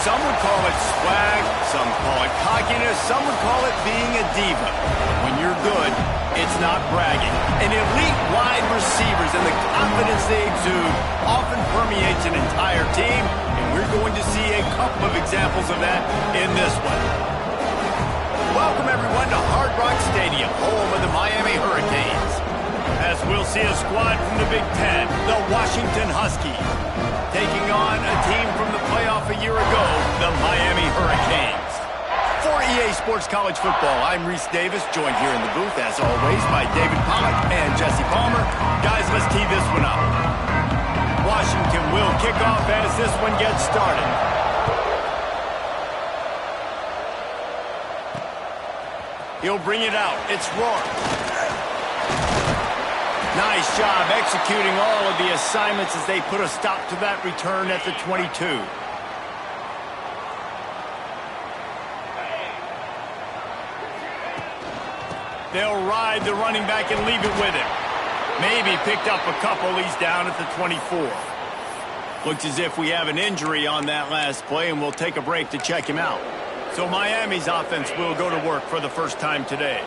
Some would call it swag, some call it cockiness, some would call it being a diva. When you're good, it's not bragging. And elite wide receivers and the confidence they exude often permeates an entire team, and we're going to see a couple of examples of that in this one. Welcome, everyone, to Hard Rock Stadium, home of the Miami Hurricanes. As we'll see a squad from the Big Ten, the Washington Huskies, taking on a team from the playoff a year ago, the Miami Hurricanes. For EA Sports College Football, I'm Reese Davis, joined here in the booth, as always, by David Pollack and Jesse Palmer. Guys, let's tee this one up. Washington will kick off as this one gets started. He'll bring it out. It's Rourke. Nice job executing all of the assignments as they put a stop to that return at the 22. They'll ride the running back and leave it with him. Maybe picked up a couple. He's down at the 24. Looks as if we have an injury on that last play, and we'll take a break to check him out. So Miami's offense will go to work for the first time today.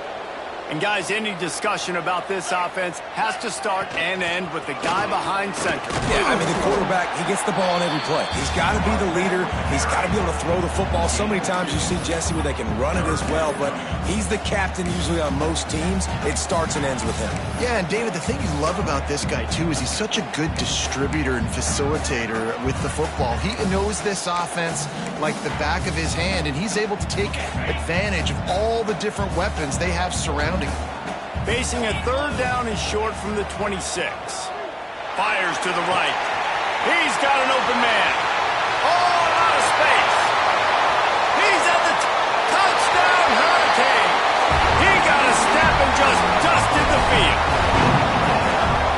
And guys, any discussion about this offense has to start and end with the guy behind center. Yeah, I mean, the quarterback, he gets the ball on every play. He's got to be the leader. He's got to be able to throw the football. So many times you see Jesse where they can run it as well, but he's the captain usually on most teams. It starts and ends with him. Yeah, and David, the thing you love about this guy, too, is he's such a good distributor and facilitator with the football. He knows this offense like the back of his hand, and he's able to take advantage of all the different weapons they have surrounding. Facing a third down and short from the 26. Fires to the right. He's got an open man. Oh, out of space. He's at the touchdown Hurricane. He got a step and just dusted the field.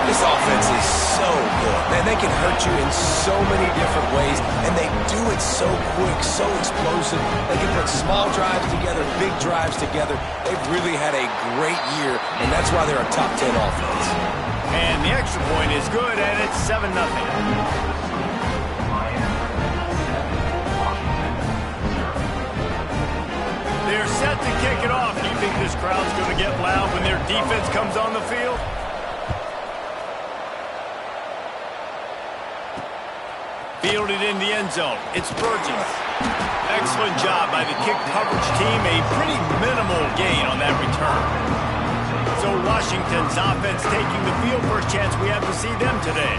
This offense is so good. Man, they can hurt you in so many different ways, and they do it so quick, so explosive. They can put small drives together, big drives together. They've really had a great year, and that's why they're a top 10 offense. And the extra point is good, and it's 7-0. They're set to kick it off. Do you think this crowd's going to get loud when their defense comes on the field? Fielded in the end zone. It's Burgess. Excellent job by the kick coverage team. A pretty minimal gain on that return. So Washington's offense taking the field. First chance we have to see them today.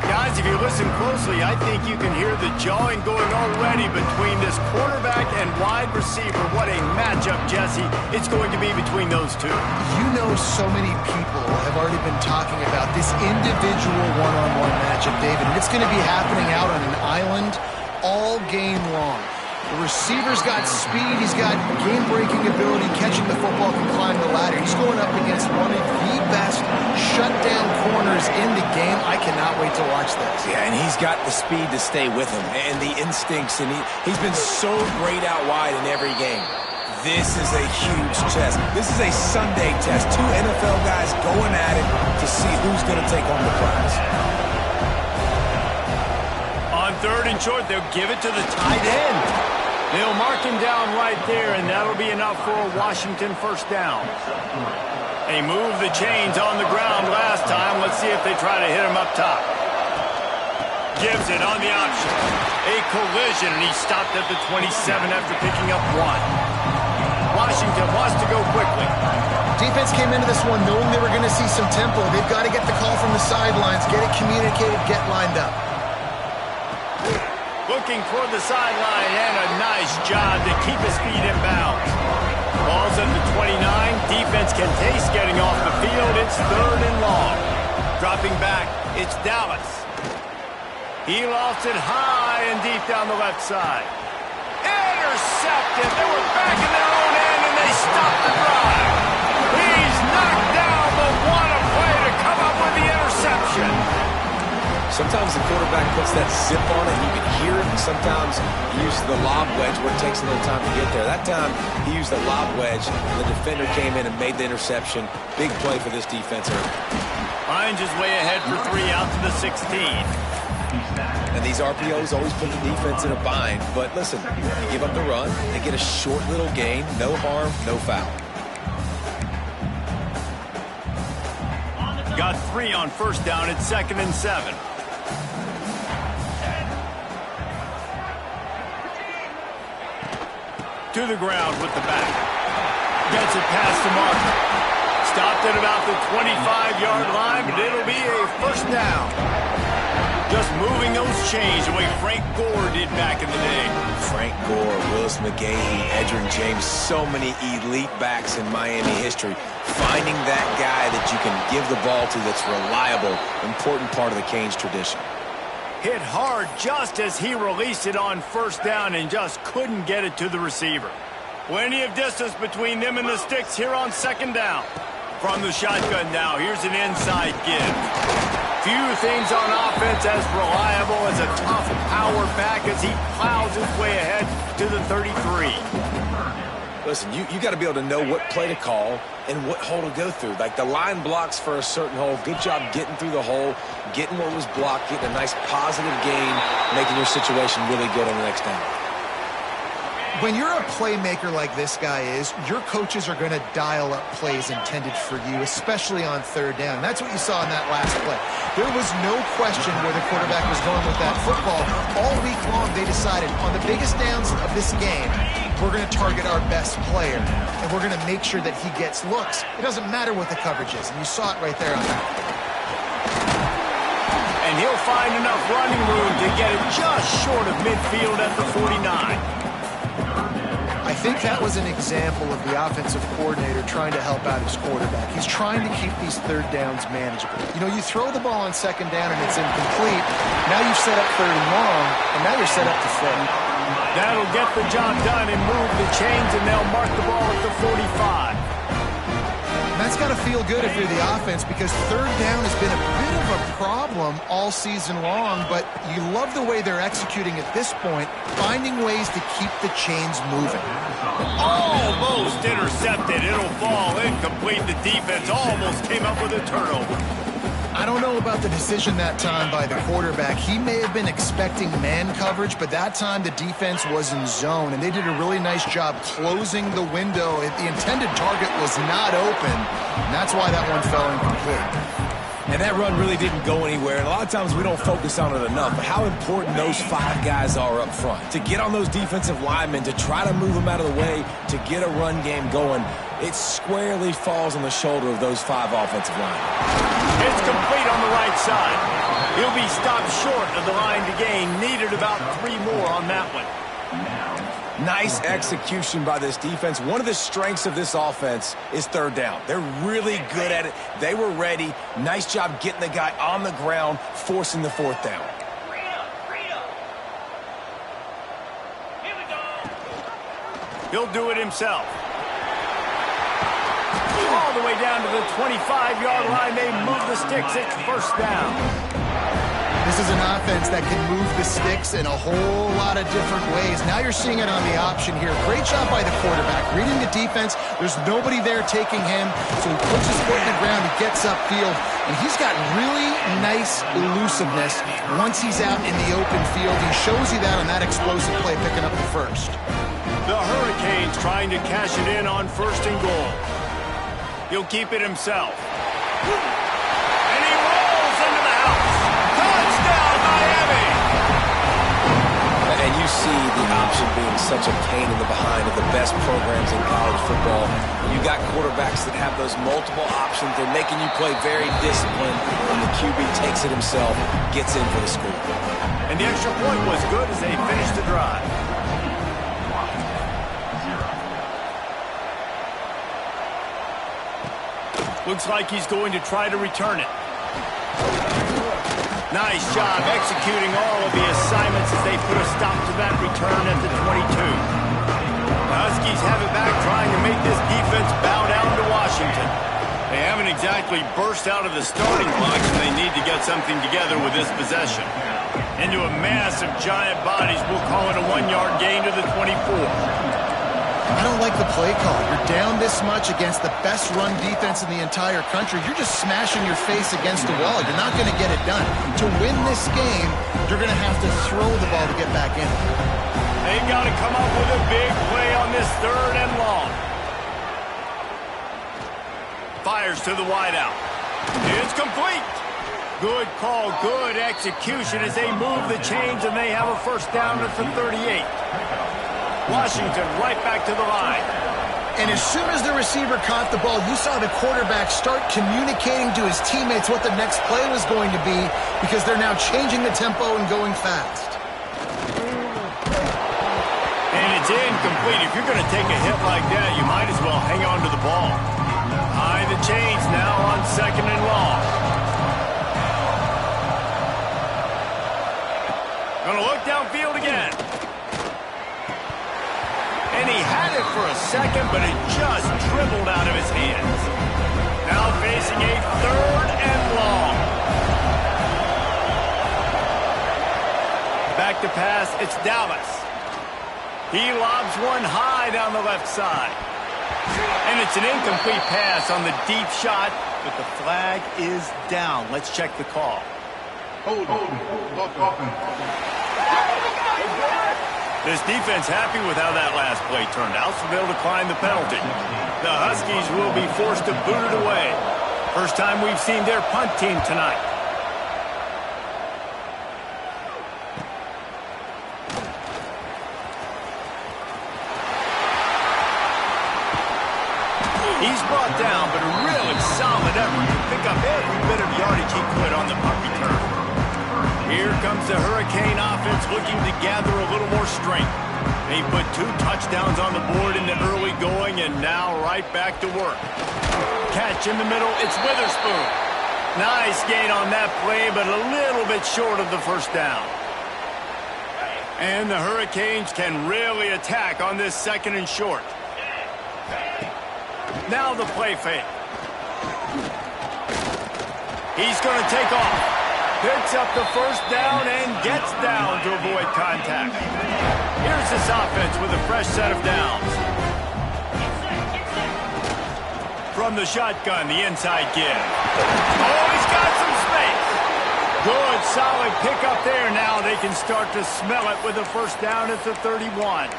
Guys, if you listen closely, I think you can hear the jawing going already between this quarterback and wide receiver. What a matchup, Jesse, it's going to be between those two. You know, so many people have already been talking about this individual one-on-one matchup, David, and it's going to be happening out on an island all game long. The receiver's got speed, he's got game-breaking ability, catching the football, can climb the ladder. He's going up against one of the best shutdown corners in the game. I cannot wait to watch this. Yeah, and he's got the speed to stay with him and the instincts, and he's been so great out wide in every game. This is a huge test. This is a Sunday test. Two NFL guys going at it to see who's going to take home the prize. On third and short, they'll give it to the tight end. They'll mark him down right there, and that'll be enough for a Washington first down. They moved the chains on the ground last time. Let's see if they try to hit him up top. Gives it on the option. A collision, and he stopped at the 27 after picking up one. Washington wants to go quickly. Defense came into this one knowing they were going to see some tempo. They've got to get the call from the sidelines, get it communicated, get lined up. Looking toward the sideline, and a nice job to keep his feet in bounds. Ball's at the 29. Defense can taste getting off the field. It's third and long. Dropping back, it's Dallas. He lost it high and deep down the left side. Intercepted. They were back in their own end, and they stopped the drive. He's knocked down, but what a play to come up with the interception. Sometimes the quarterback puts that zip on it, and you can hear it. Sometimes he uses the lob wedge where it takes a little time to get there. That time, he used the lob wedge, and the defender came in and made the interception. Big play for this defense early. Hines is way ahead for three out to the 16. And these RPOs always put the defense in a bind. But listen, you give up the run, they get a short little gain, no harm, no foul. Got 3 on first down at 2nd and 7. To the ground with the back. Gets it past the marker. Stopped at about the 25-yard line, but it'll be a first down. Just moving those chains the way Frank Gore did back in the day. Frank Gore, Willis McGahee, Edgerrin James, so many elite backs in Miami history. Finding that guy that you can give the ball to that's reliable, important part of the Canes tradition. Hit hard just as he released it on first down and just couldn't get it to the receiver. Plenty of distance between them and the sticks here on 2nd down. From the shotgun now, here's an inside give. Few things on offense as reliable as a tough power back as he plows his way ahead to the 33. Listen, you got to be able to know what play to call and what hole to go through. Like the line blocks for a certain hole. Good job getting through the hole, getting what was blocked, getting a nice positive gain, making your situation really good on the next down. When you're a playmaker like this guy is, your coaches are going to dial up plays intended for you, especially on 3rd down. And that's what you saw in that last play. There was no question where the quarterback was going with that football. All week long, they decided on the biggest downs of this game, we're going to target our best player, and we're going to make sure that he gets looks. It doesn't matter what the coverage is, and you saw it right there on that. And he'll find enough running room to get it just short of midfield at the 49. I think that was an example of the offensive coordinator trying to help out his quarterback. He's trying to keep these 3rd downs manageable. You know, you throw the ball on 2nd down and it's incomplete. Now you've set up 3rd and long, and now you're set up to throw. That'll get the job done and move the chains, and they'll mark the ball at the 45. That's got to feel good if you're the offense, because 3rd down has been a bit of a problem all season long, but you love the way they're executing at this point, finding ways to keep the chains moving. Almost intercepted. It'll fall incomplete. The defense almost came up with a turnover. I don't know about the decision that time by the quarterback. He may have been expecting man coverage, but that time the defense was in zone, and they did a really nice job closing the window. The intended target was not open, and that's why that one fell incomplete. And that run really didn't go anywhere. And a lot of times we don't focus on it enough, but how important those 5 guys are up front. To get on those defensive linemen, to try to move them out of the way, to get a run game going, it squarely falls on the shoulder of those 5 offensive linemen. It's complete on the right side. He'll be stopped short of the line to gain. Needed about 3 more on that one. Nice execution by this defense. One of the strengths of this offense is 3rd down. They're really good at it. They were ready. Nice job getting the guy on the ground, forcing the 4th down. He'll do it himself. All the way down to the 25-yard line. They move the sticks. It's first down. This is an offense that can move the sticks in a whole lot of different ways. Now you're seeing it on the option here. Great job by the quarterback. Reading the defense, there's nobody there taking him, so he puts his foot in the ground, he gets upfield, and he's got really nice elusiveness once he's out in the open field. He shows you that on that explosive play, picking up the first. The Hurricanes trying to cash it in on 1st and goal. He'll keep it himself. And he rolls into the house. Touchdown, Miami! And you see the option being such a pain in the behind of the best programs in college football. You got quarterbacks that have those multiple options. They're making you play very disciplined, and the QB takes it himself, gets in for the score. And the extra point was good as they finished the drive. Looks like he's going to try to return it. Nice job executing all of the assignments as they put a stop to that return at the 22. The Huskies have it back, trying to make this defense bow down to Washington. They haven't exactly burst out of the starting blocks, and they need to get something together with this possession. Into a mass of giant bodies, we'll call it a 1-yard gain to the 24. I don't like the play call. You're down this much against the best run defense in the entire country. You're just smashing your face against the wall. You're not going to get it done. To win this game, you're going to have to throw the ball to get back in. They've got to come up with a big play on this 3rd and long. Fires to the wideout. It's complete. Good call, good execution as they move the chains, and they have a first down at the 38. Washington right back to the line. And as soon as the receiver caught the ball, you saw the quarterback start communicating to his teammates what the next play was going to be because they're now changing the tempo and going fast. And it's incomplete. If you're going to take a hit like that, you might as well hang on to the ball. High the chains now on 2nd and long. Going to look downfield again. And he had it for a second, but it just dribbled out of his hands. Now facing a 3rd and long. Back to pass, it's Dallas. He lobs one high down the left side. And it's an incomplete pass on the deep shot, but the flag is down. Let's check the call. Hold on. This defense happy with how that last play turned out, so they'll decline the penalty. The Huskies will be forced to boot it away. First time we've seen their punt team tonight. He's brought down, but a really solid effort to pick up every bit of yardage he could on the punt return. Here comes the Hurricane offense looking to gather a little more strength. They put 2 touchdowns on the board in the early going and now right back to work. Catch in the middle, it's Witherspoon. Nice gain on that play, but a little bit short of the first down. And the Hurricanes can really attack on this 2nd and short. Now the play fake. He's going to take off. Picks up the first down and gets down to avoid contact. Here's this offense with a fresh set of downs. From the shotgun, the inside give. Oh, he's got some space. Good, solid pickup there. Now they can start to smell it with a first down at the 31.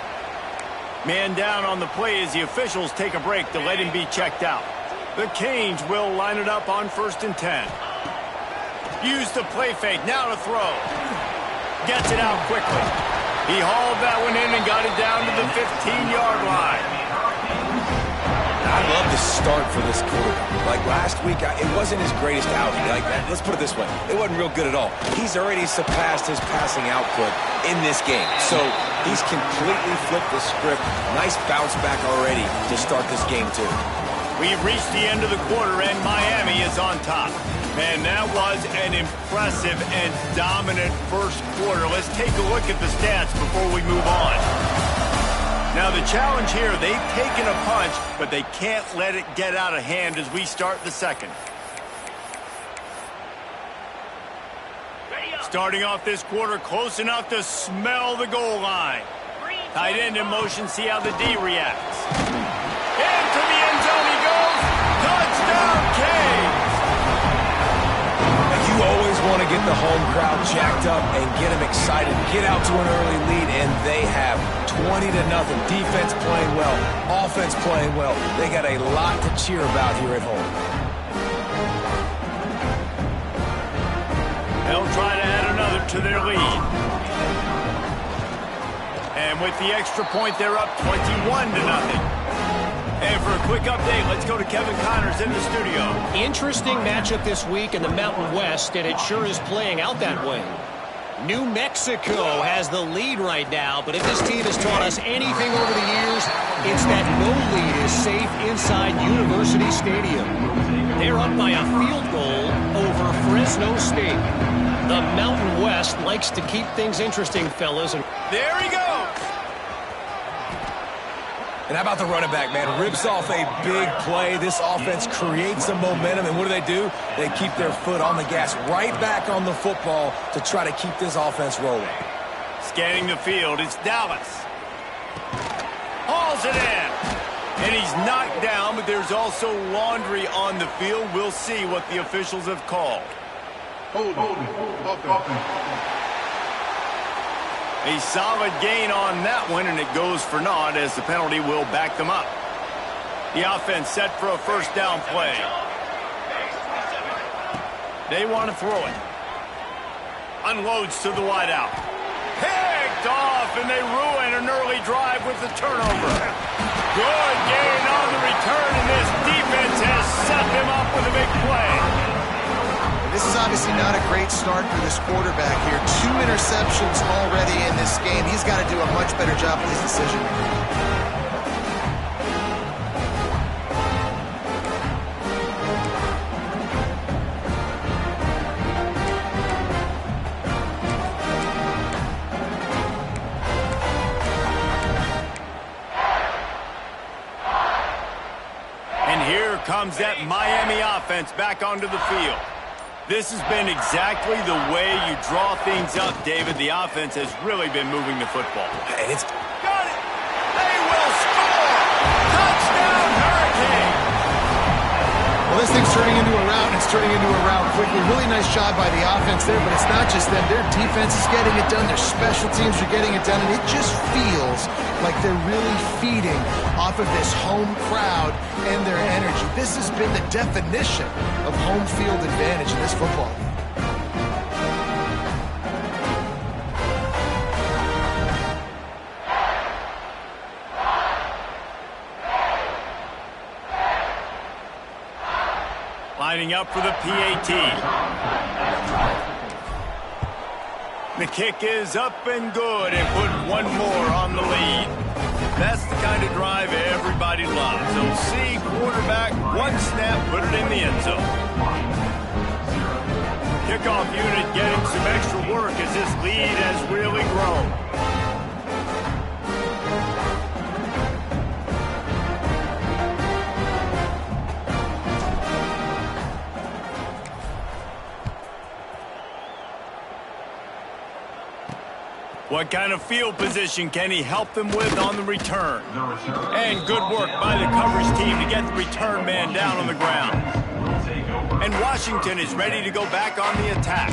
Man down on the play as the officials take a break to let him be checked out. The Canes will line it up on 1st and 10. Use the play fake, now to throw. Gets it out quickly. He hauled that one in and got it down to the 15-yard line. I love the start for this quarterback. Like last week, it wasn't his greatest outing. Like that. Let's put it this way. It wasn't real good at all. He's already surpassed his passing output in this game. So he's completely flipped the script. Nice bounce back already to start this game, too. We've reached the end of the quarter, and Miami is on top. Man, that was an impressive and dominant first quarter. Let's take a look at the stats before we move on. Now, the challenge here, they've taken a punch, but they can't let it get out of hand as we start the second. Starting off this quarter, close enough to smell the goal line. Tight end in motion, see how the D reacts. Into the end zone he goes. Touchdown, Canes! You always want to get the home crowd jacked up and get them excited. Get out to an early lead, and they have 20-0. Defense playing well, offense playing well. They got a lot to cheer about here at home. They'll try to add another to their lead. And with the extra point, they're up 21-0. And for a quick update, let's go to Kevin Connors in the studio. Interesting matchup this week in the Mountain West, and it sure is playing out that way. New Mexico has the lead right now, but if this team has taught us anything over the years, it's that no lead is safe inside University Stadium. They're up by a field goal over Fresno State. The Mountain West likes to keep things interesting, fellas. And there he goes. And how about the running back, man? Rips off a big play. This offense creates some momentum, and what do? They keep their foot on the gas, right back on the football to try to keep this offense rolling. Scanning the field, it's Dallas. All Drills it in. And he's knocked down, but there's also laundry on the field. We'll see what the officials have called. Hold. Offense. A solid gain on that one, and it goes for naught as the penalty will back them up. The offense set for a first down play. They want to throw it. Unloads to the wideout. Picked off, and they ruin an early drive with the turnover. Good gain on the return, and this defense has set him up with a big play. This is obviously not a great start for this quarterback here. 2 interceptions already in this game. He's got to do a much better job with his decision. And here comes that Miami offense back onto the field. This has been exactly the way you draw things up, David. The offense has really been moving the football. And it's Got it! They will score! Touchdown, Hurricane! Well, this thing's turning into a rout, and it's turning into a rout quickly. Really nice job by the offense there, but it's not just them. Their defense is getting it done. Their special teams are getting it done, and it just feels like they're really feeding off of this home crowd and their energy. This has been the definition of home field advantage in this football game. Lining up for the PAT. The kick is up and good and put one more on the lead. That's the kind of drive everybody loves. So see quarterback, one snap, put it in the end zone. Kickoff unit getting some extra work as this lead has really grown. What kind of field position can he help them with on the return? And good work by the coverage team to get the return man down on the ground. And Washington is ready to go back on the attack.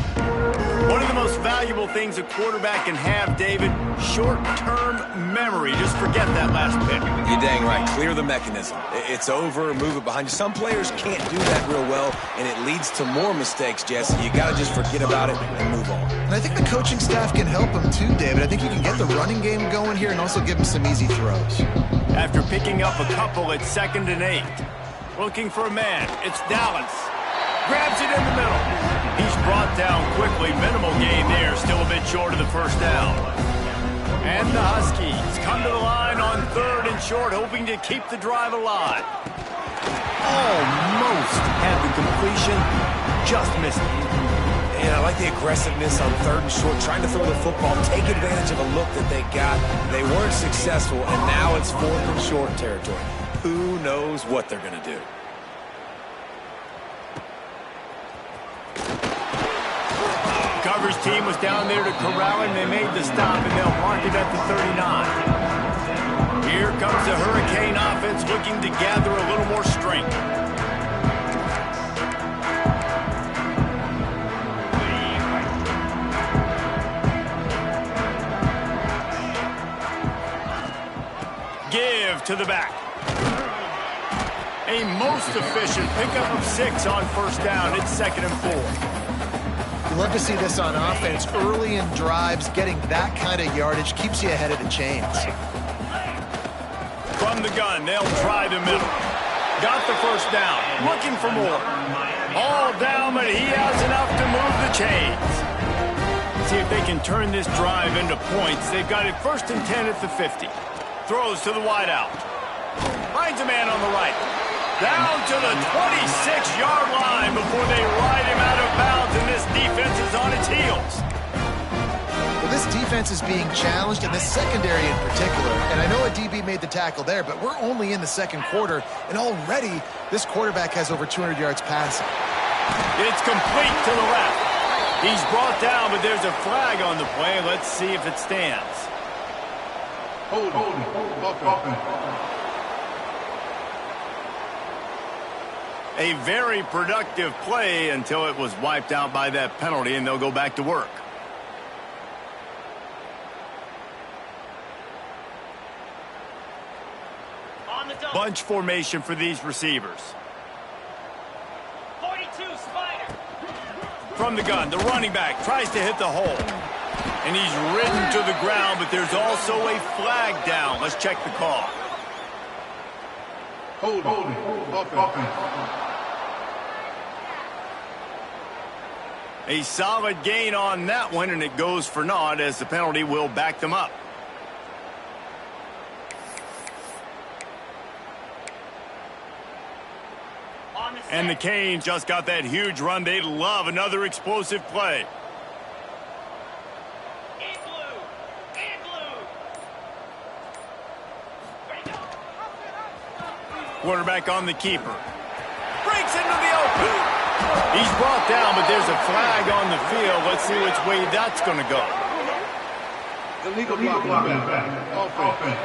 One of the most valuable things a quarterback can have, David, short-term memory. Just forget that last pick. You're dang right. Clear the mechanism. It's over, move it behind you. Some players can't do that real well, and it leads to more mistakes, Jesse. You got to just forget about it and move on. And I think the coaching staff can help him too, David. I think you can get the running game going here and also give him some easy throws. After picking up a couple at 2nd and 8. Looking for a man. It's Dallas. Grabs it in the middle. He's brought down quickly. Minimal gain there. Still a bit short of the first down. And the Huskies come to the line on 3rd and short, hoping to keep the drive alive. Almost had the completion. Just missed it. And I like the aggressiveness on 3rd and short, trying to throw the football, take advantage of a look that they got. They weren't successful, and now it's 4th and short territory. Who knows what they're going to do? Coverage team was down there to corral him. They made the stop, and they'll mark it at the 39. Here comes the Hurricane offense looking to gather a little more strength. Give to the back. A most efficient pickup of 6 on first down. It's 2nd and 4. You love to see this on offense. Early in drives, getting that kind of yardage keeps you ahead of the chains. From the gun, they'll try the middle. Got the first down. Looking for more. All down, but he has enough to move the chains. See if they can turn this drive into points. They've got it 1st and 10 at the 50. Throws to the wideout. Finds a man on the right. Down to the 26-yard line before they ride him out of bounds, and this defense is on its heels. Well, this defense is being challenged, and the secondary in particular. And I know a DB made the tackle there, but we're only in the 2nd quarter, and already this quarterback has over 200 yards passing. It's complete to the left. He's brought down, but there's a flag on the play. Let's see if it stands. Offense. A very productive play until it was wiped out by that penalty, and they'll go back to work. Bunch formation for these receivers. 42, Spider. From the gun, the running back tries to hit the hole. And he's ridden to the ground, but there's also a flag down. Let's check the call. Offense. A solid gain on that one, and it goes for naught as the penalty will back them up. And the Canes just got that huge run. They love another explosive play. In blue. Quarterback on the keeper. Breaks into the open. He's brought down, but there's a flag on the field. Let's see which way that's going to go. Illegal block. Offense.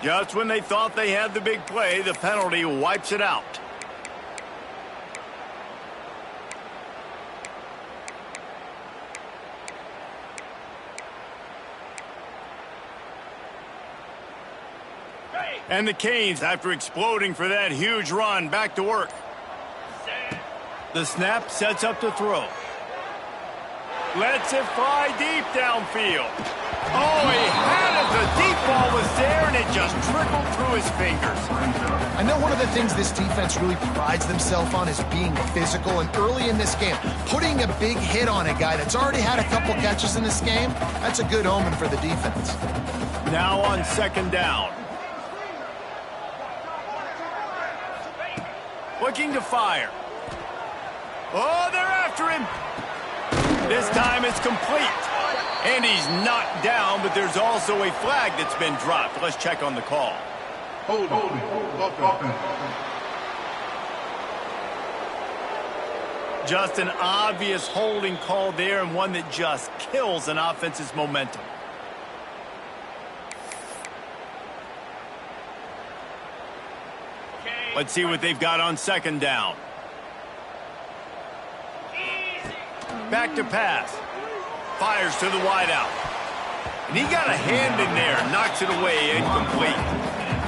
Just when they thought they had the big play, the penalty wipes it out. And the Canes, after exploding for that huge run, back to work. The snap sets up to throw. Lets it fly deep downfield. Oh, he had it. The deep ball was there, and it just trickled through his fingers. I know one of the things this defense really prides themselves on is being physical, and early in this game, putting a big hit on a guy that's already had a couple catches in this game, that's a good omen for the defense. Now on second down. Looking to fire. Oh, they're after him. This time it's complete. And he's knocked down, but there's also a flag that's been dropped. Let's check on the call. Offense. Just an obvious holding call there, and one that just kills an offense's momentum. Let's see what they've got on second down. Back to pass. Fires to the wideout. And he got a hand in there. Knocks it away. Incomplete.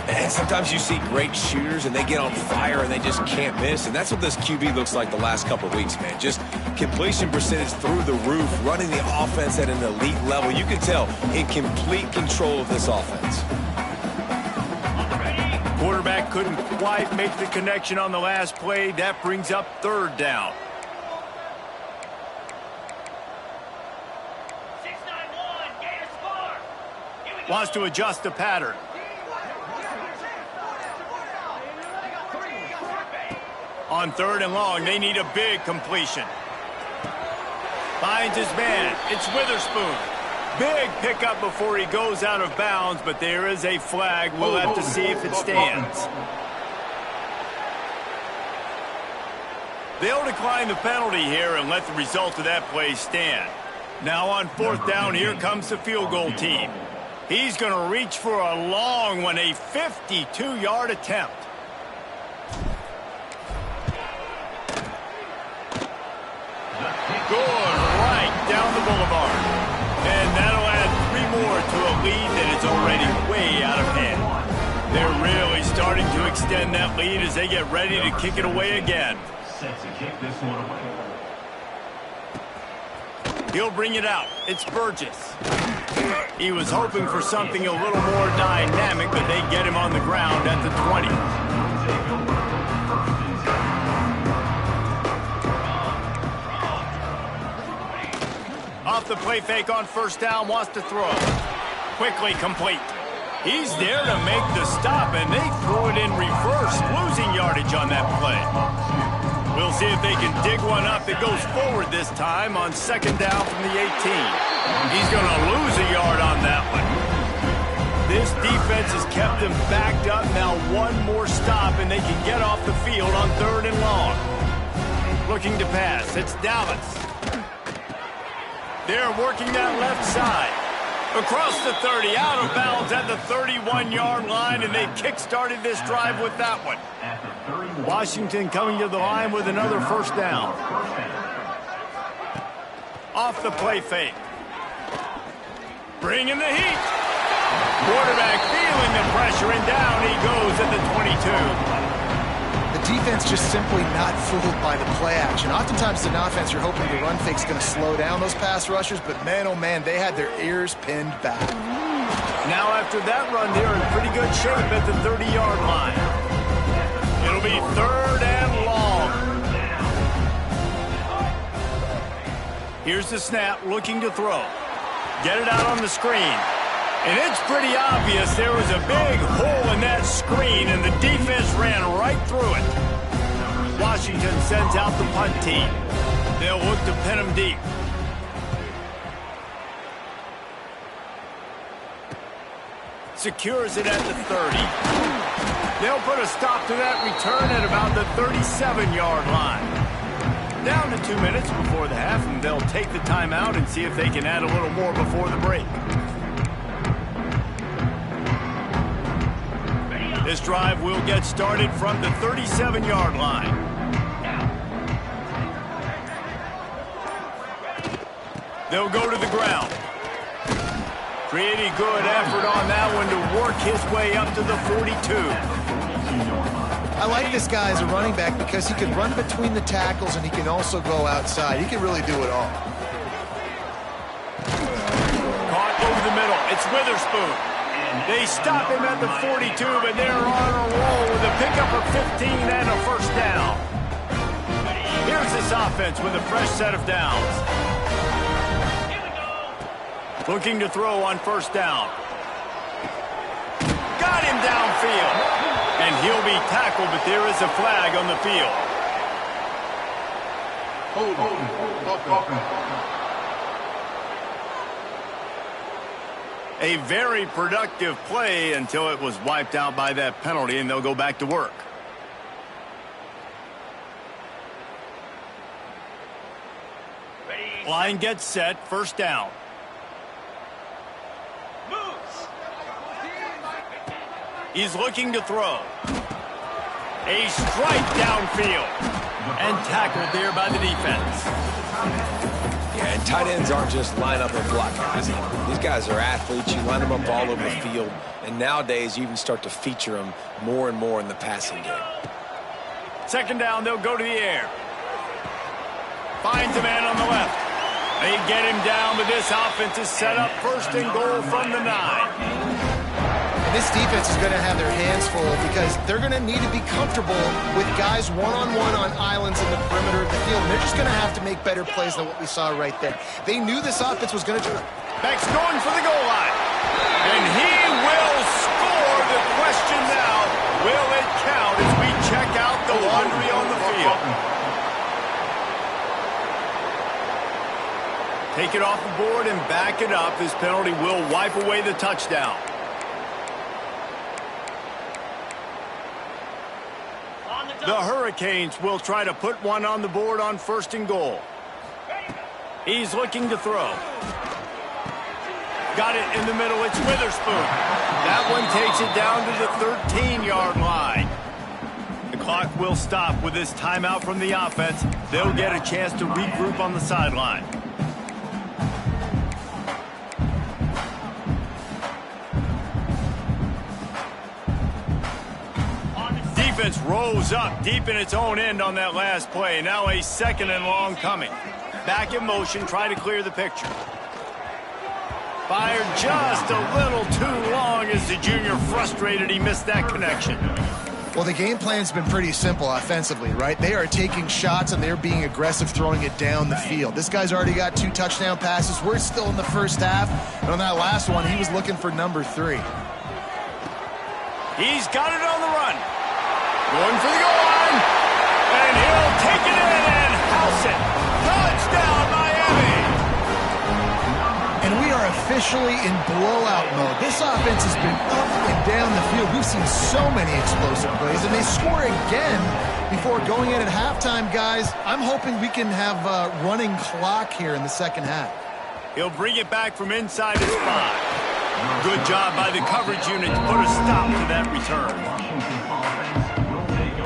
And sometimes you see great shooters and they get on fire and they just can't miss. And that's what this QB looks like the last couple of weeks, man. Just completion percentage through the roof, running the offense at an elite level. You can tell in complete control of this offense. Quarterback couldn't quite make the connection on the last play. That brings up third down. 6-9-1, Gator score. Here we go. Wants to adjust the pattern. On third and long, they need a big completion. Finds his man. It's Witherspoon. Big pickup before he goes out of bounds, but there is a flag. We'll have to see if it stands. They'll decline the penalty here and let the result of that play stand. Now on fourth down, here comes the field goal team. He's going to reach for a long one, a 52-yard attempt. Good, right down the boulevard. And that'll add 3 more to a lead that is already way out of hand. They're really starting to extend that lead as they get ready to kick it away again. Set to kick this one away. He'll bring it out. It's Burgess. He was hoping for something a little more dynamic, but they get him on the ground at the 20. Off the play fake on first down, wants to throw. Quickly complete. He's there to make the stop, and they throw it in reverse, losing yardage on that play. We'll see if they can dig one up that goes forward this time on second down from the 18. He's going to lose a yard on that one. This defense has kept them backed up. Now one more stop, and they can get off the field on third and long. Looking to pass. It's Dallas. They're working that left side. Across the 30, out of bounds at the 31-yard line, and they kick-started this drive with that one. Washington coming to the line with another first down. Off the play fake. Bringing the heat. Quarterback feeling the pressure, and down he goes at the 22. The defense just simply not fooled by the play action. Oftentimes in offense, you're hoping the run fake's going to slow down those pass rushers, but man, oh man, they had their ears pinned back. Now after that run, they're in pretty good shape at the 30-yard line. It'll be 3rd and long. Here's the snap, looking to throw. Get it out on the screen. And it's pretty obvious there was a big hole in that screen, and the defense ran right through it. Washington sends out the punt team. They'll look to pin them deep. Secures it at the 30. They'll put a stop to that return at about the 37-yard line. Down to 2 minutes before the half, and they'll take the timeout and see if they can add a little more before the break. This drive will get started from the 37-yard line. They'll go to the ground. Pretty good effort on that one to work his way up to the 42. I like this guy as a running back because he can run between the tackles and he can also go outside. He can really do it all. Caught over the middle. It's Witherspoon. They stop him at the 42, but they're on a roll with a pickup of 15 and a first down. Here's this offense with a fresh set of downs. Looking to throw on first down. Got him downfield. And he'll be tackled, but there is a flag on the field. A very productive play until it was wiped out by that penalty, and they'll go back to work. Line gets set, first down. He's looking to throw. A strike downfield. And tackled there by the defense. Yeah, and tight ends aren't just line up and block guys. These guys are athletes. You line them up all over the field. And nowadays, you even start to feature them more and more in the passing game. Second down, they'll go to the air. Finds a man on the left. They get him down, but this offense is set up first and goal from the 9. This defense is going to have their hands full because they're going to need to be comfortable with guys one-on-one on islands in the perimeter of the field. And they're just going to have to make better plays than what we saw right there. They knew this offense was going to... Beck's going for the goal line. And he will score. The question now, will it count as we check out the laundry on the field? Take it off the board and back it up. This penalty will wipe away the touchdown. The Hurricanes will try to put one on the board on first and goal. He's looking to throw. Got it in the middle. It's Witherspoon. That one takes it down to the 13-yard line. The clock will stop with this timeout from the offense. They'll get a chance to regroup on the sideline. Defense rose up deep in its own end on that last play. Now a second and long coming. Back in motion, try to clear the picture. Fired just a little too long as the junior frustrated he missed that connection. Well, the game plan's been pretty simple offensively, right? They are taking shots and they're being aggressive, throwing it down the field. This guy's already got 2 touchdown passes. We're still in the first half. And on that last one, he was looking for number 3. He's got it on the run. Going for the goal line. And he'll take it in and house it. Touchdown, Miami. And we are officially in blowout mode. This offense has been up and down the field. We've seen so many explosive plays, and they score again before going in at halftime, guys. I'm hoping we can have a running clock here in the second half. He'll bring it back from inside his 5. Good job by the coverage unit to put a stop to that return.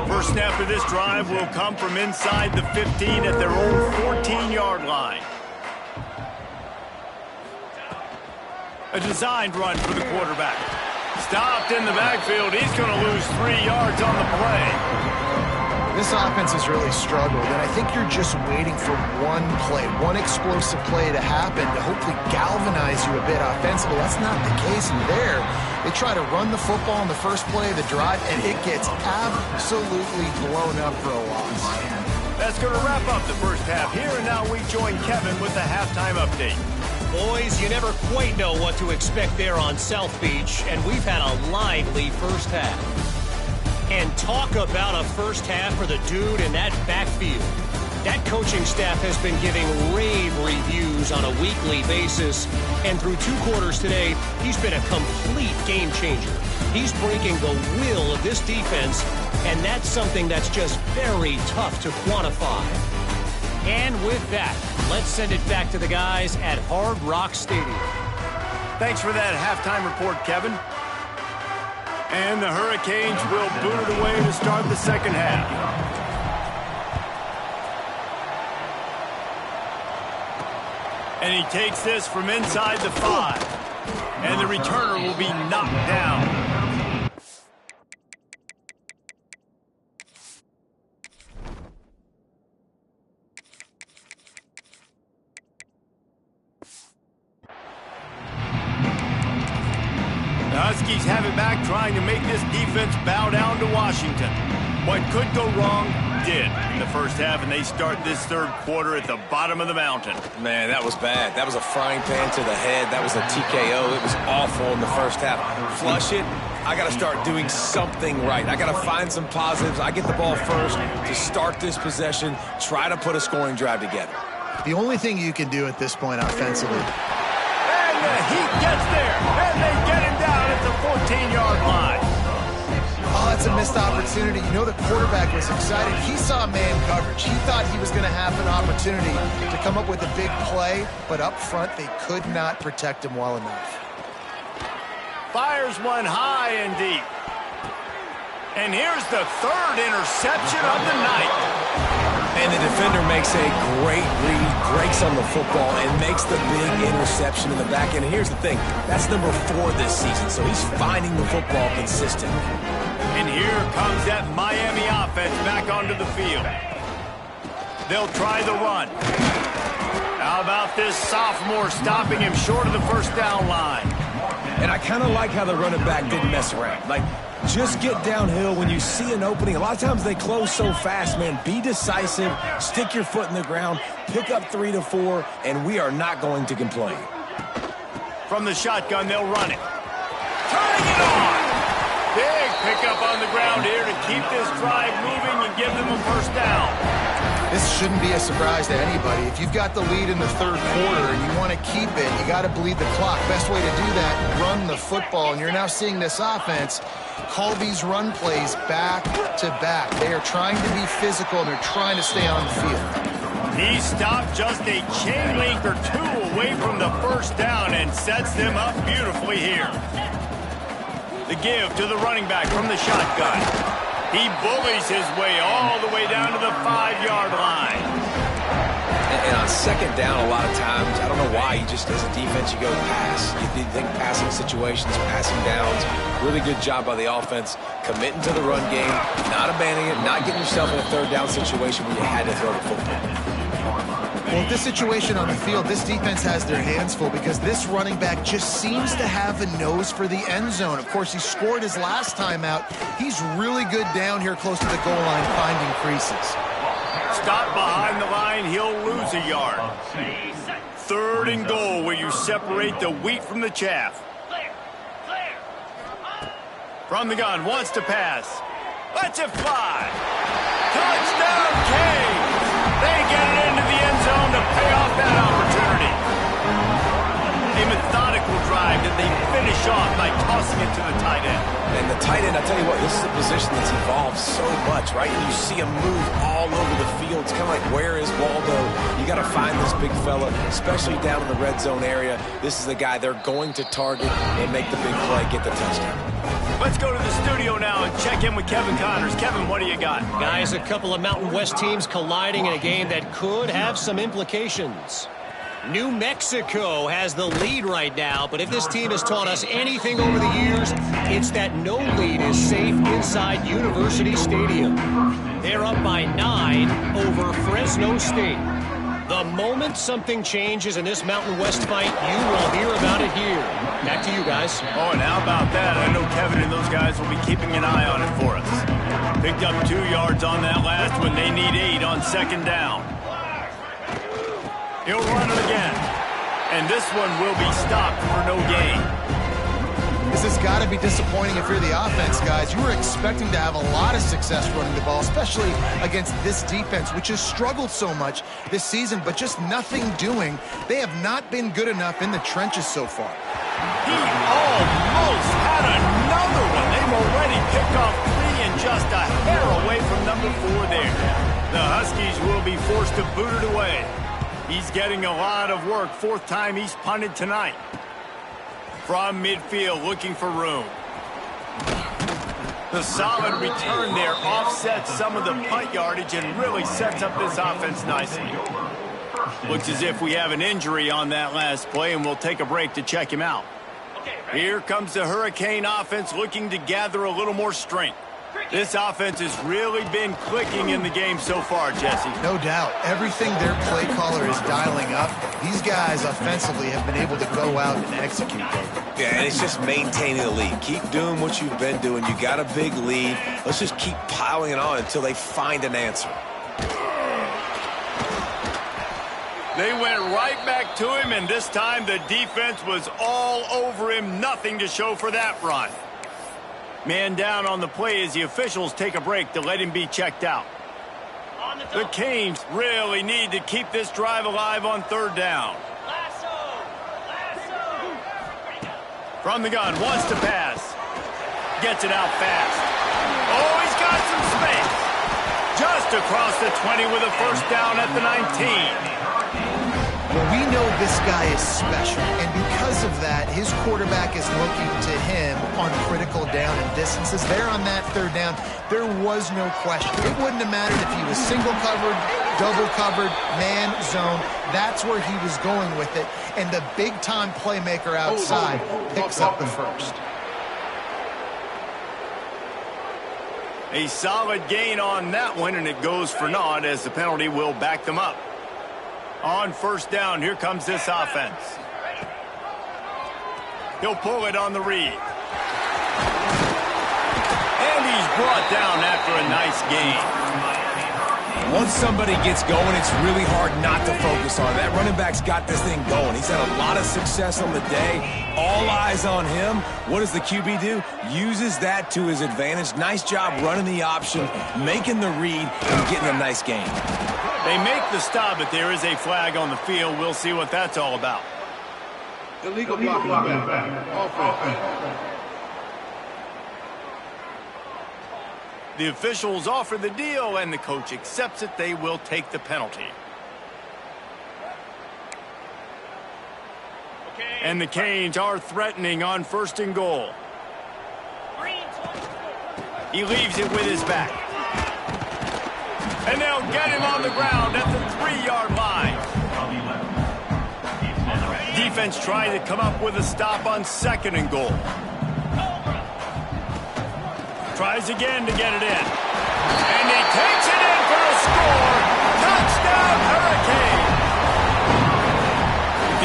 First snap of this drive will come from inside the 15 at their own 14-yard line. A designed run for the quarterback. Stopped in the backfield. He's going to lose 3 yards on the play. This offense has really struggled, and I think you're just waiting for one play, one explosive play to happen to hopefully galvanize you a bit offensively. That's not the case in there. They try to run the football in the first play of the drive, and it gets absolutely blown up for a loss. That's going to wrap up the first half here, and now we join Kevin with the halftime update. Boys, you never quite know what to expect there on South Beach, and we've had a lively first half. And talk about a first half for the dude in that backfield. That coaching staff has been giving rave reviews on a weekly basis. And through 2 quarters today, he's been a complete game changer. He's breaking the will of this defense, and that's something that's just very tough to quantify. And with that, let's send it back to the guys at Hard Rock Stadium. Thanks for that halftime report, Kevin. And the Hurricanes will boot it away to start the second half. And he takes this from inside the 5. And the returner will be knocked down. The Huskies have it back, trying to make this defense bow down to Washington. What could go wrong did in the first half, and they start this third quarter at the bottom of the mountain. Man, that was bad. That was a frying pan to the head. That was a TKO. It was awful in the first half. Flush it. I got to start doing something right. I got to find some positives. I get the ball first to start this possession, try to put a scoring drive together. The only thing you can do at this point offensively. And the Heat gets there, and they get him down at the 14-yard line. Oh, it's a missed opportunity. You know the quarterback was excited. He saw man coverage. He thought he was going to have an opportunity to come up with a big play, but up front they could not protect him well enough. Fires one high and deep. And here's the third interception of the night. And the defender makes a great read, breaks on the football, and makes the big interception in the back end. And here's the thing, that's number 4 this season, so he's finding the football consistently. And here comes that Miami offense back onto the field. They'll try the run. How about this sophomore stopping him short of the first down line? And I kind of like how the running back didn't mess around. Like, just get downhill when you see an opening. A lot of times they close so fast, man. Be decisive, stick your foot in the ground, pick up 3 to 4, and we are not going to complain. From the shotgun, they'll run it. Turning it on! Big pickup on the ground here to keep this drive moving and give them a first down. This shouldn't be a surprise to anybody. If you've got the lead in the third quarter and you want to keep it, you got to bleed the clock. Best way to do that, run the football. And you're now seeing this offense call these run plays back to back. They are trying to be physical, and they're trying to stay on the field. He stopped just a chain length or 2 away from the first down and sets them up beautifully here. The give to the running back from the shotgun. He bullies his way all the way down to the 5-yard line. And on second down, a lot of times, I don't know why, you just, as a defense, you go pass. You think passing situations, passing downs. Really good job by the offense, committing to the run game, not abandoning it, not getting yourself in a third down situation where you had to throw the football. Well, with this situation on the field, this defense has their hands full because this running back just seems to have a nose for the end zone. Of course, he scored his last time out. He's really good down here close to the goal line, finding creases. Stop behind the line, he'll lose a yard. 3rd and goal where you separate the wheat from the chaff. From the gun, wants to pass. Lets it fly. Touchdown, Canes! They get it into the end zone to pay off that opportunity. A methodical drive that they finish off by tossing it to the tight end. And the tight end, I tell you what, this is a position that's evolved so much, right? And you see him move all over the field. It's kind of like, where is Waldo? You got to find this big fella, especially down in the red zone area. This is the guy they're going to target and make the big play, get the touchdown. Let's go to the studio now and check in with Kevin Connors. Kevin, what do you got? Guys, a couple of Mountain West teams colliding in a game that could have some implications. New Mexico has the lead right now, but if this team has taught us anything over the years, it's that no lead is safe inside University Stadium. They're up by 9 over Fresno State. The moment something changes in this Mountain West fight, you will hear about it here. Back to you guys. Oh, and how about that? I know Kevin and those guys will be keeping an eye on it for us. Picked up 2 yards on that last one. They need 8 on second down. He'll run it again. And this one will be stopped for no gain. This has got to be disappointing if you're the offense, guys. You were expecting to have a lot of success running the ball, especially against this defense, which has struggled so much this season, but just nothing doing. They have not been good enough in the trenches so far. He almost had another one. They've already picked off 3 and just a hair away from number 4 there. The Huskies will be forced to boot it away. He's getting a lot of work. 4th time he's punted tonight. From midfield, looking for room. The solid return there offsets some of the punt yardage and really sets up this offense nicely. Looks as if we have an injury on that last play, and we'll take a break to check him out. Here comes the Hurricane offense looking to gather a little more strength. This offense has really been clicking in the game so far, Jesse. No doubt. Everything their play caller is dialing up, these guys offensively have been able to go out and execute. Yeah, and it's just maintaining the lead. Keep doing what you've been doing. You got a big lead. Let's just keep piling it on until they find an answer. They went right back to him, and this time the defense was all over him. Nothing to show for that run. Man down on the play as the officials take a break to let him be checked out. The Canes really need to keep this drive alive on 3rd down. From the gun, wants to pass. Gets it out fast. Oh, he's got some space. Just across the 20 with a 1st down at the 19. Well, we know this guy is special, and because of that, his quarterback is looking to him on critical down and distances. There on that 3rd down, there was no question. It wouldn't have mattered if he was single covered, double covered, man, zone. That's where he was going with it, and the big-time playmaker outside picks up the 1st. A solid gain on that one, and it goes for naught as the penalty will back them up. On 1st down, here comes this offense. He'll pull it on the read. And he's brought down after a nice gain. Once somebody gets going, it's really hard not to focus on it. That running back's got this thing going. He's had a lot of success on the day. All eyes on him. What does the QB do? Uses that to his advantage. Nice job running the option, making the read, and getting a nice gain. They make the stop, but there is a flag on the field. We'll see what that's all about. Illegal blocking back. Offense. The officials offer the deal, and the coach accepts it. They will take the penalty. And the Canes are threatening on 1st and goal. He leaves it with his back. And they'll get him on the ground at the 3-yard line. Defense trying to come up with a stop on 2nd and goal. Tries again to get it in. And he takes it in for a score. Touchdown, Hurricane.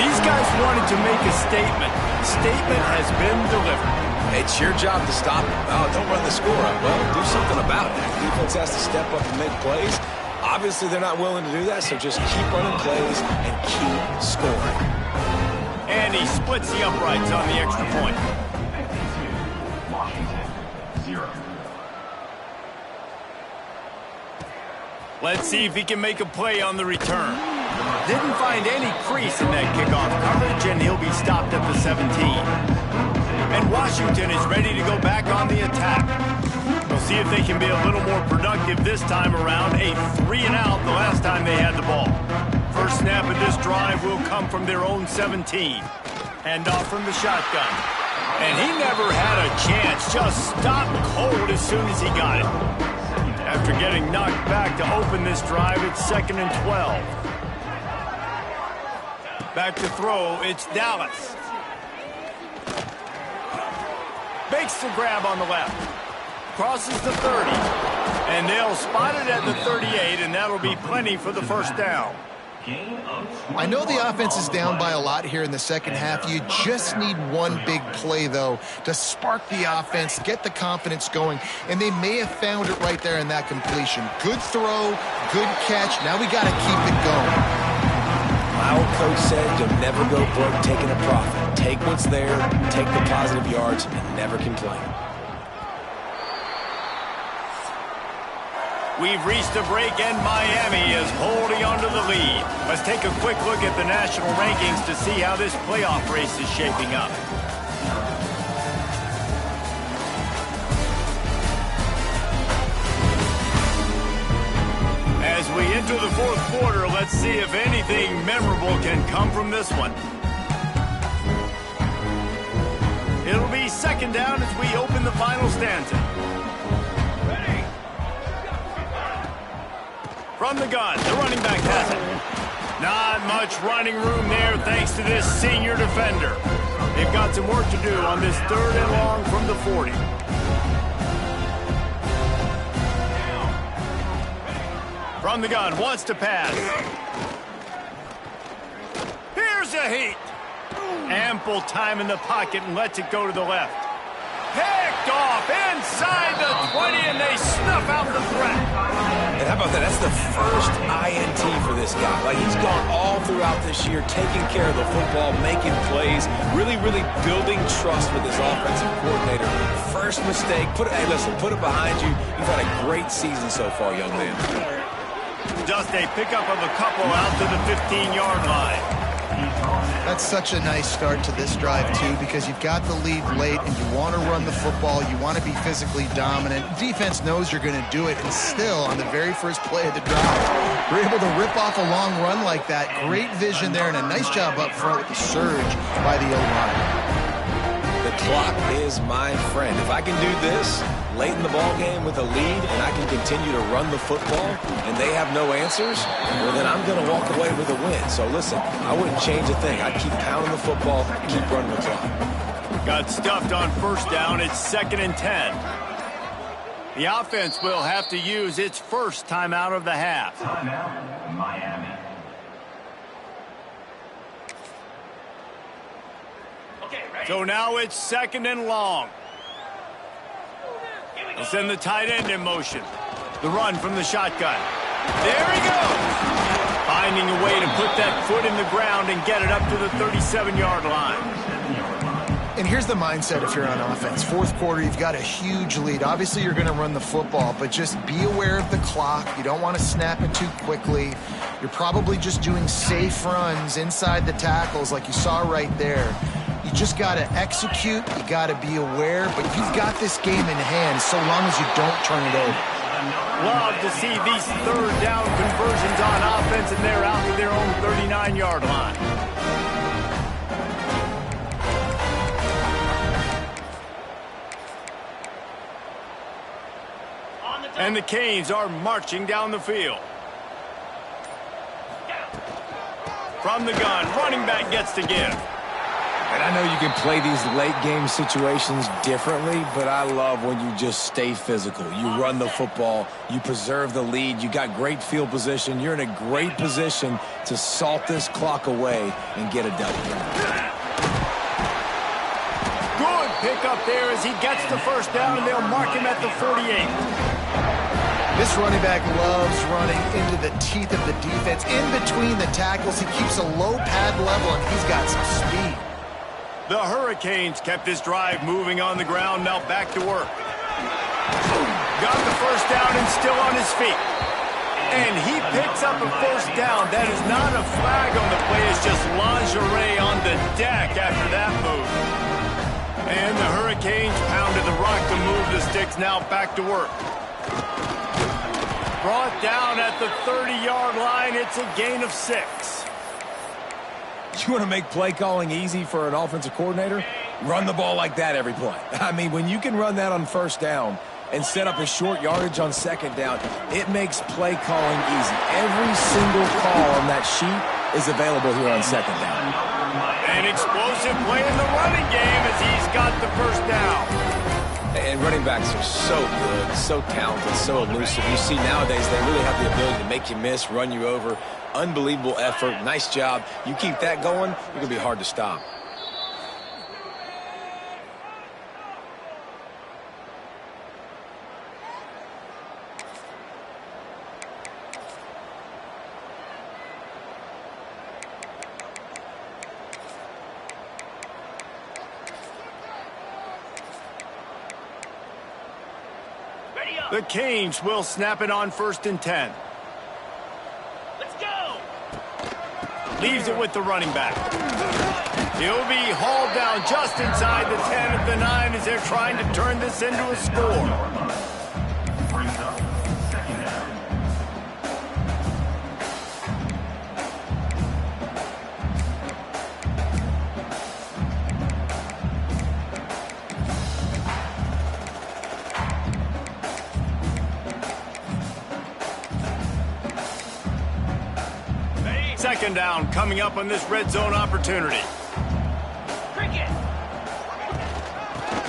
These guys wanted to make a statement. Statement has been delivered. It's your job to stop him. Oh, don't run the score up. Well, do something about it. The defense has to step up and make plays. Obviously, they're not willing to do that, so just keep running plays and keep scoring. And he splits the uprights on the extra point. Washington, 0. Let's see if he can make a play on the return. Didn't find any crease in that kickoff coverage, and he'll be stopped at the 17. And Washington is ready to go back on the attack. We'll see if they can be a little more productive this time around. A 3-and-out the last time they had the ball. First snap of this drive will come from their own 17. Hand off from the shotgun. And he never had a chance. Just stopped cold as soon as he got it. After getting knocked back to open this drive, it's 2nd and 12. Back to throw, it's Dallas. Makes the grab on the left. Crosses the 30. And they'll spot it at the 38, and that'll be plenty for the first down. I know the offense is down by a lot here in the second half. You just need one big play, though, to spark the offense, get the confidence going, and they may have found it right there in that completion. Good throw, good catch. Now we got to keep it going. My old coach said you'll never go broke taking a profit. Take what's there, take the positive yards, and never complain. We've reached a break, and Miami is holding on to the lead. Let's take a quick look at the national rankings to see how this playoff race is shaping up. As we enter the fourth quarter, let's see if anything memorable can come from this one. It'll be 2nd down as we open the final stanza. Ready? From the gun, the running back has it. Not much running room there thanks to this senior defender. They've got some work to do on this 3rd and long from the 40. From the gun, wants to pass. Here's a heat. Ample time in the pocket and lets it go to the left. Picked off inside the 20, and they snuff out the threat. And how about that? That's the first INT for this guy. Like, he's gone all throughout this year, taking care of the football, making plays, really building trust with his offensive coordinator. First mistake, hey, listen, put it behind you. You've had a great season so far, young man. Just a pickup of a couple out to the 15-yard line. That's such a nice start to this drive, too, because you've got the lead late and you want to run the football. You want to be physically dominant. Defense knows you're going to do it, and still, on the very first play of the drive, you're able to rip off a long run like that. Great vision there, and a nice job up front with the surge by the O-line. The clock is my friend. If I can do this late in the ball game with a lead and I can continue to run the football and they have no answers, well, then I'm going to walk away with a win. So listen, I wouldn't change a thing. I'd keep pounding the football, keep running the clock. Got stuffed on first down. It's 2nd and 10. The offense will have to use its first timeout of the half. Timeout, Miami. So now it's 2nd and long. They'll send the tight end in motion. The run from the shotgun. There he goes. Finding a way to put that foot in the ground and get it up to the 37-yard line. And here's the mindset if you're on offense. Fourth quarter, you've got a huge lead. Obviously, you're going to run the football, but just be aware of the clock. You don't want to snap it too quickly. You're probably just doing safe runs inside the tackles like you saw right there. You just got to execute. You got to be aware, but you've got this game in hand so long as you don't turn it over. Love to see these 3rd down conversions on offense, and they're out to their own 39-yard line. And the Canes are marching down the field. From the gun, running back gets to give. And I know you can play these late game situations differently, but I love when you just stay physical. You run the football, you preserve the lead, you got great field position, you're in a great position to salt this clock away and get a W. Good pickup there as he gets the first down, and they'll mark him at the 48. This running back loves running into the teeth of the defense. In between the tackles, he keeps a low pad level, and he's got some speed. The Hurricanes kept this drive moving on the ground. Now back to work. Got the first down and still on his feet. And he picks up a first down. That is not a flag on the play. It's just lingerie on the deck after that move. And the Hurricanes pounded the rock to move the sticks. Now back to work. Brought down at the 30-yard line. It's a gain of 6. You want to make play calling easy for an offensive coordinator? Run the ball like that every play. I mean, when you can run that on first down and set up a short yardage on second down, it makes play calling easy. Every single call on that sheet is available here on second down. An explosive play in the running game as he's got the first down. And running backs are so good, so talented, so elusive. You see nowadays they really have the ability to make you miss, run you over. Unbelievable effort. Nice job. You keep that going, you're going to be hard to stop. The Canes will snap it on 1st and 10. Let's go. Leaves it with the running back. He'll be hauled down just inside the 10 at the 9 as they're trying to turn this into a score. Brings up second down. Second down coming up on this red zone opportunity. Cricket.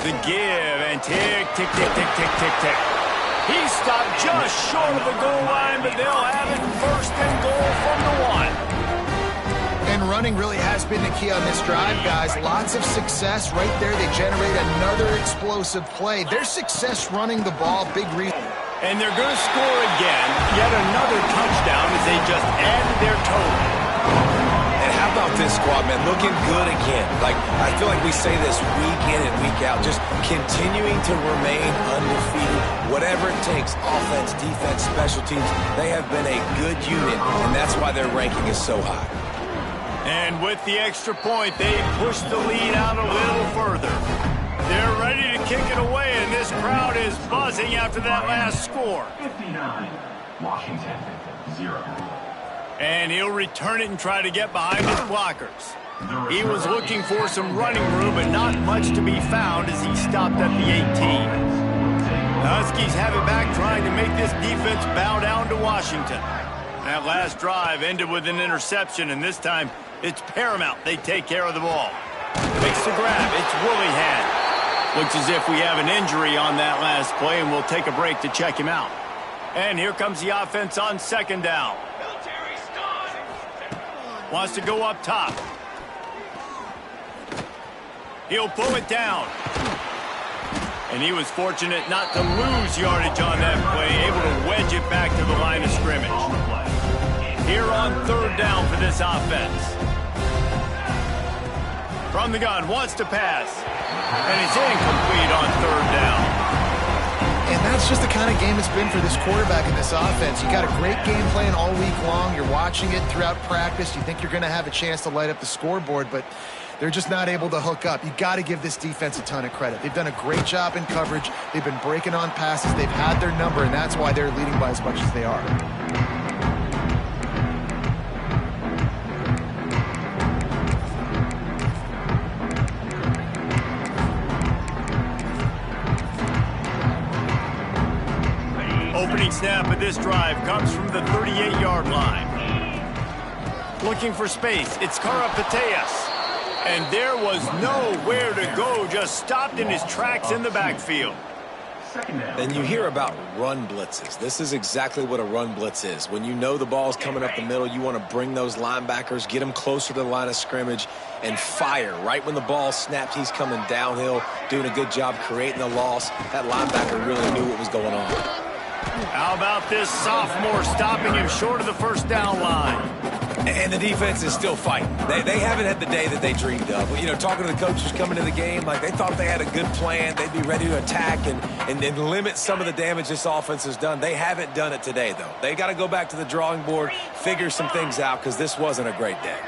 The give and tick, tick, tick, tick, tick, tick, tick. He stopped just short of the goal line, but they'll have it 1st and goal from the 1. And running really has been the key on this drive, guys. Lots of success right there. They generate another explosive play. Their success running the ball, big reason. And they're going to score again. Yet another touchdown as they just added their total. And how about this squad, man? Looking good again. Like, I feel like we say this week in and week out. Just continuing to remain undefeated. Whatever it takes, offense, defense, special teams, they have been a good unit, and that's why their ranking is so high. And with the extra point, they push the lead out a little further. They're ready to kick it away, and this crowd is buzzing after that last score. 59, Washington, 0. And he'll return it and try to get behind his blockers. He was looking for some running room, but not much to be found as he stopped at the 18. The Huskies have it back, trying to make this defense bow down to Washington. That last drive ended with an interception, and this time it's paramount they take care of the ball. Makes the grab. It's Willingham. Looks as if we have an injury on that last play, and we'll take a break to check him out. And here comes the offense on 2nd down. Wants to go up top. He'll pull it down. And he was fortunate not to lose yardage on that play, able to wedge it back to the line of scrimmage. Here on 3rd down for this offense. From the gun, wants to pass. And it's incomplete on 3rd down. And that's just the kind of game it's been for this quarterback in this offense. You got a great game plan all week long. You're watching it throughout practice. You think you're going to have a chance to light up the scoreboard, but they're just not able to hook up. You got to give this defense a ton of credit. They've done a great job in coverage. They've been breaking on passes. They've had their number, and that's why they're leading by as much as they are. Opening snap of this drive comes from the 38-yard line. Looking for space. It's Karapateas. And there was nowhere to go. Just stopped in his tracks in the backfield. And you hear about run blitzes. This is exactly what a run blitz is. When you know the ball's coming up the middle, you want to bring those linebackers, get them closer to the line of scrimmage, and fire. Right when the ball snapped, he's coming downhill, doing a good job creating the loss. That linebacker really knew what was going on. How about this sophomore stopping him short of the 1st down line? And the defense is still fighting. They haven't had the day that they dreamed of. You know, talking to the coaches coming to the game, like they thought they had a good plan. They'd be ready to attack and limit some of the damage this offense has done. They haven't done it today, though. They got to go back to the drawing board, figure some things out, because this wasn't a great day.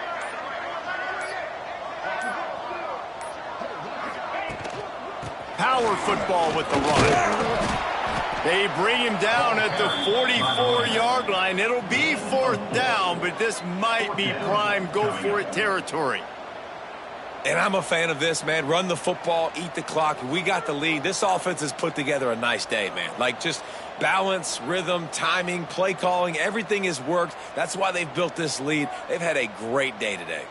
Power football with the run. They bring him down at the 44-yard line. It'll be 4th down, but this might be prime go-for-it territory. And I'm a fan of this, man. Run the football, eat the clock. We got the lead. This offense has put together a nice day, man. Like just balance, rhythm, timing, play calling, everything has worked. That's why they've built this lead. They've had a great day today.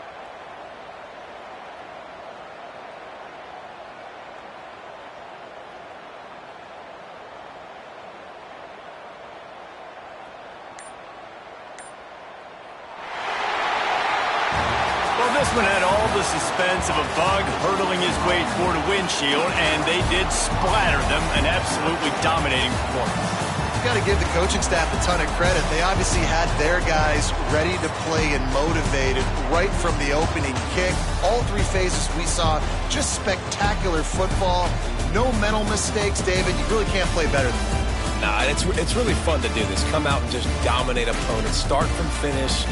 This one had all the suspense of a bug hurtling his way toward a windshield, and they did splatter them. An absolutely dominating performance. You've got to give the coaching staff a ton of credit. They obviously had their guys ready to play and motivated right from the opening kick. All 3 phases we saw, just spectacular football. No mental mistakes, David. You really can't play better than that. Nah, it's really fun to do this. Come out and just dominate opponents. Start from finish.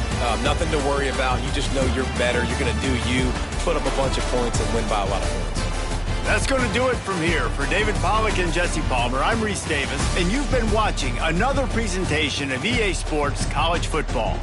Nothing to worry about. You just know you're better. You're going to do you. Put up a bunch of points and win by a lot of points. That's going to do it from here. For David Pollack and Jesse Palmer, I'm Reese Davis, and you've been watching another presentation of EA Sports College Football.